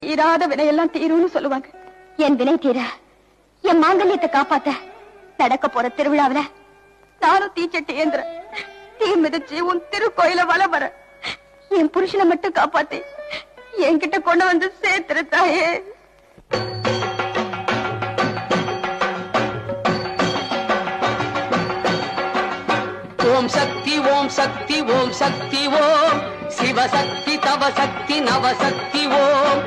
தீராத வினையெல்லாம் தீரும்னு சொல்லுவாங்க. என் வினை தீர, என் மாங்கல்யத்தை காப்பாத்த நடக்க போற திருவிழாவில நானும் தீச்சட்டி ஏந்திர தீ மிதிச்சு உன் திருக்கோயில வலம் வர என் புருஷனை மட்டும் காப்பாத்தி என்கிட்ட கொண்டு வந்து சேர்த்துரு தாயே. ஓம் சக்தி ஓம் சக்தி ஓம் சக்தி ஓம் சிவசக்தி தவ சக்தி நவசக்தி ஓம்